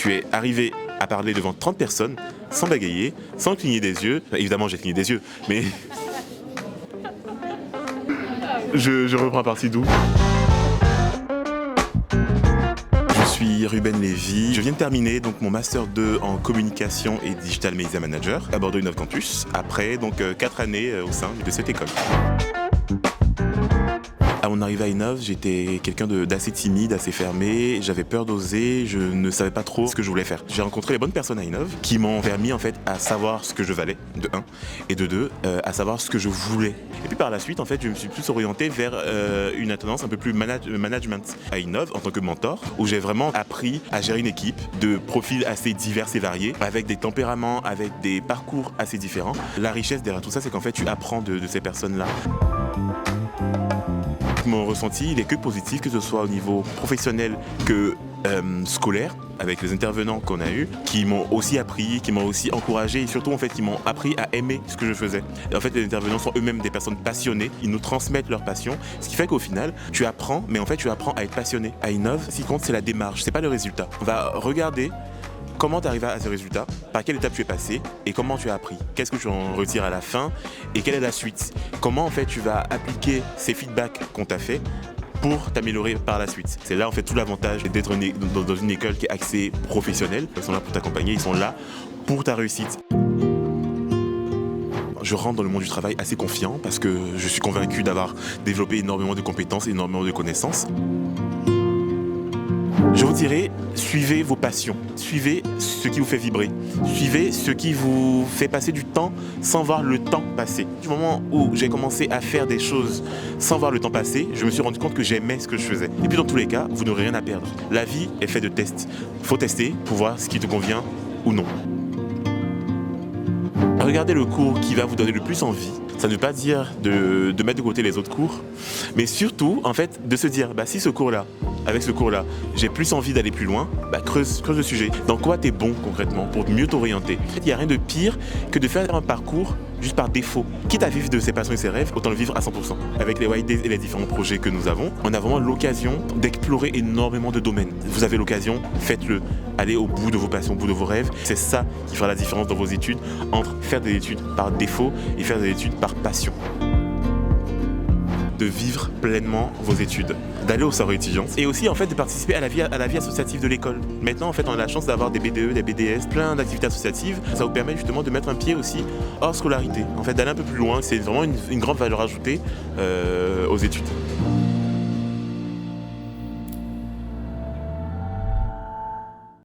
Tu es arrivé à parler devant 30 personnes, sans bagayer, sans cligner des yeux. Enfin, évidemment, j'ai cligné des yeux, mais... je reprends à partir d'où? Je suis Ruben Lévy. Je viens de terminer donc mon Master 2 en communication et Digital Media Manager à Bordeaux Innov Campus. Après 4 années au sein de cette école. À mon arrivée à Innov, j'étais quelqu'un d'assez timide, assez fermé, j'avais peur d'oser, je ne savais pas trop ce que je voulais faire. J'ai rencontré les bonnes personnes à Innov qui m'ont permis en fait à savoir ce que je valais, de 1, et de 2, à savoir ce que je voulais. Et puis par la suite, en fait, je me suis plus orienté vers une tendance un peu plus management à Innov en tant que mentor, où j'ai vraiment appris à gérer une équipe de profils assez divers et variés, avec des tempéraments, avec des parcours assez différents. La richesse derrière tout ça, c'est qu'en fait, tu apprends de ces personnes-là. Mon ressenti, il est que positif, que ce soit au niveau professionnel que scolaire, avec les intervenants qu'on a eus, qui m'ont aussi appris, qui m'ont aussi encouragé et surtout en fait, qui m'ont appris à aimer ce que je faisais. Et en fait, les intervenants sont eux-mêmes des personnes passionnées, ils nous transmettent leur passion, ce qui fait qu'au final, tu apprends, mais en fait, tu apprends à être passionné. À Innov, ce qui compte, c'est la démarche, c'est pas le résultat. On va regarder comment tu arrives à ce résultat, par quelle étape tu es passé et comment tu as appris. Qu'est-ce que tu en retires à la fin et quelle est la suite. Comment en fait tu vas appliquer ces feedbacks qu'on t'a fait pour t'améliorer par la suite. C'est là en fait tout l'avantage d'être dans une école qui est axée professionnelle. Ils sont là pour t'accompagner, ils sont là pour ta réussite. Je rentre dans le monde du travail assez confiant parce que je suis convaincu d'avoir développé énormément de compétences, énormément de connaissances. Je vous dirais, suivez vos passions, suivez ce qui vous fait vibrer, suivez ce qui vous fait passer du temps sans voir le temps passer. Du moment où j'ai commencé à faire des choses sans voir le temps passer, je me suis rendu compte que j'aimais ce que je faisais. Et puis dans tous les cas, vous n'aurez rien à perdre. La vie est faite de tests. Il faut tester pour voir ce qui te convient ou non. Regardez le cours qui va vous donner le plus envie. Ça ne veut pas dire de mettre de côté les autres cours, mais surtout, en fait, de se dire, si ce cours-là, avec ce cours-là, j'ai plus envie d'aller plus loin, creuse le sujet. Dans quoi tu es bon concrètement pour mieux t'orienter? Il n'y a rien de pire que de faire un parcours juste par défaut. Quitte à vivre de ses passions et ses rêves, autant le vivre à 100%. Avec les White Days et les différents projets que nous avons, on a vraiment l'occasion d'explorer énormément de domaines. Vous avez l'occasion, faites-le. Allez au bout de vos passions, au bout de vos rêves. C'est ça qui fera la différence dans vos études entre faire des études par défaut et faire des études par passion. De vivre pleinement vos études, d'aller au soir étudiant et aussi en fait de participer à la vie associative de l'école. Maintenant en fait on a la chance d'avoir des BDE, des BDS, plein d'activités associatives. Ça vous permet justement de mettre un pied aussi hors scolarité, en fait d'aller un peu plus loin. C'est vraiment une grande valeur ajoutée aux études.